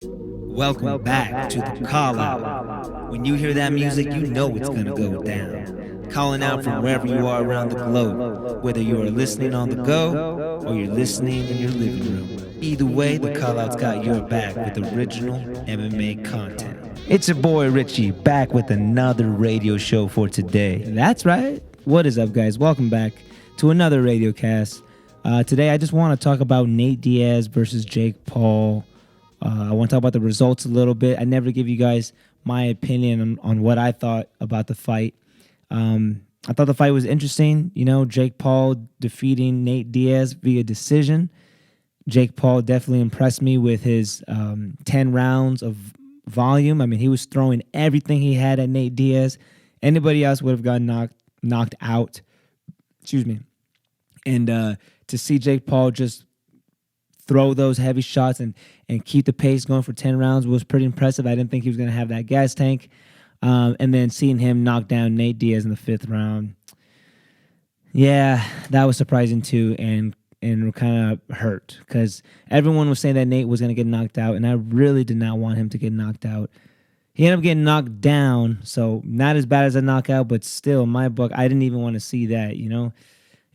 Welcome back to the call out. When you hear that music, you know it's gonna go down. Calling out from wherever you are around the globe, whether you are listening on the go or you're listening in your living room. Either way, the call out's got your back with original MMA content. It's your boy Richie back with another radio show for today. That's right. What is up, guys? Welcome back to another Radiocast. Today, I just want to talk about Nate Diaz versus Jake Paul. I want to talk about the results a little bit. I never give you guys my opinion on what I thought about the fight. I thought the fight was interesting. You know, Jake Paul defeating Nate Diaz via decision. Jake Paul definitely impressed me with his 10 rounds of volume. I mean, he was throwing everything he had at Nate Diaz. Anybody else would have gotten knocked out. Excuse me. And to see Jake Paul just throw those heavy shots and keep the pace going for 10 rounds was pretty impressive. I didn't think he was going to have that gas tank. And then seeing him knock down Nate Diaz in the 5th round, yeah, that was surprising too, and kind of hurt because everyone was saying that Nate was going to get knocked out, and I really did not want him to get knocked out. He ended up getting knocked down, so not as bad as a knockout, but still, in my book, I didn't even want to see that, you know?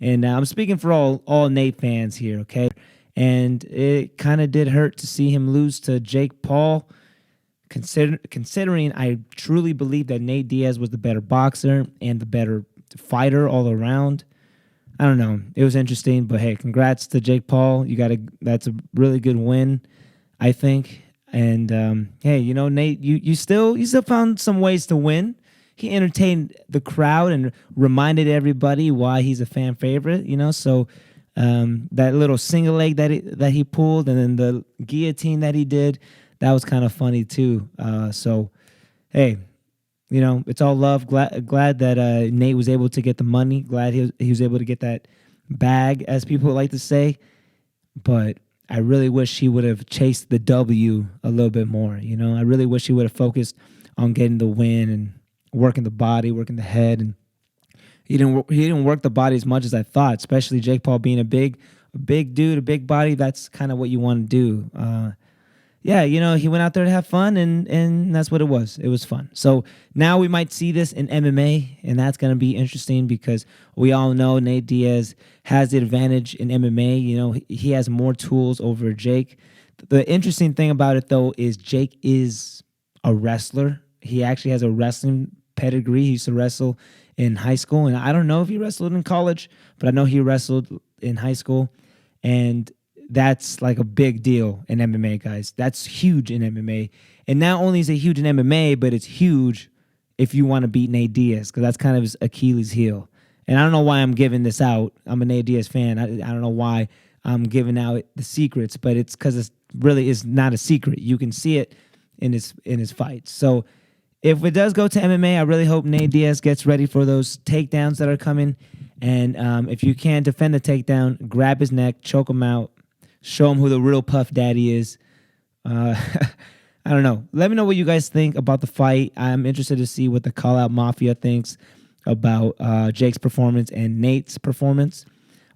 And I'm speaking for all Nate fans here, okay? And it kind of did hurt to see him lose to Jake Paul, considering I truly believe that Nate Diaz was the better boxer and the better fighter all around. I don't know. It was interesting, but hey, congrats to Jake Paul. That's a really good win, I think. And hey, you know, Nate, you still found some ways to win. He entertained the crowd and reminded everybody why he's a fan favorite, you know, so that little single leg that he pulled, and then the guillotine that he did, that was kind of funny too. So, hey, you know, it's all love. Glad that Nate was able to get the money. Glad he was able to get that bag, as people like to say. But I really wish he would have chased the W a little bit more. You know, I really wish he would have focused on getting the win and working the body, working the head, and he didn't work the body as much as I thought, especially Jake Paul being a big dude, a big body. That's kind of what you want to do. Yeah, you know, he went out there to have fun, and that's what it was. It was fun. So now we might see this in MMA, and that's going to be interesting because we all know Nate Diaz has the advantage in MMA. You know, he has more tools over Jake. The interesting thing about it, though, is Jake is a wrestler. He actually has a wrestling pedigree. He used to wrestle in high school, and I don't know if he wrestled in college, but I know he wrestled in high school, and that's like a big deal in MMA, guys. That's huge in MMA, and not only is it huge in MMA, but it's huge if you want to beat Nate Diaz, because that's kind of his Achilles heel. And I don't know why I'm giving this out. I'm a Nate Diaz fan. I don't know why I'm giving out the secrets, but it's because it really is not a secret. You can see it in his fights. So if it does go to MMA, I really hope Nate Diaz gets ready for those takedowns that are coming. And if you can't defend the takedown, grab his neck, choke him out, show him who the real Puff Daddy is. I don't know. Let me know what you guys think about the fight. I'm interested to see what the Call Out Mafia thinks about Jake's performance and Nate's performance.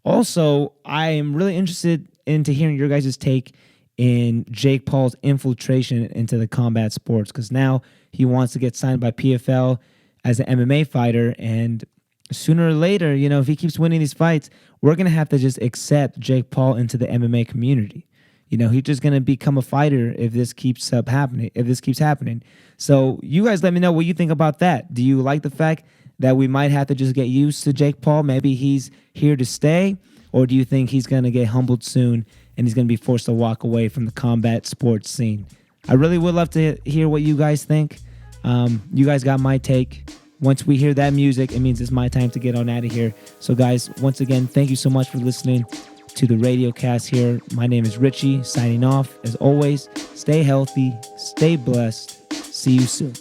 Also, I am really interested into hearing your guys' take in Jake Paul's infiltration into the combat sports, because now he wants to get signed by PFL as an MMA fighter, and sooner or later, you know, if he keeps winning these fights, we're going to have to just accept Jake Paul into the MMA community. You know, he's just going to become a fighter if this keeps happening. So you guys let me know what you think about that. Do you like the fact that we might have to just get used to Jake Paul? Maybe he's here to stay, or do you think he's going to get humbled soon and he's going to be forced to walk away from the combat sports scene? I really would love to hear what you guys think. You guys got my take. Once we hear that music, it means it's my time to get on out of here. So, guys, once again, thank you so much for listening to the Radiocast here. My name is Richie, signing off. As always, stay healthy, stay blessed. See you soon.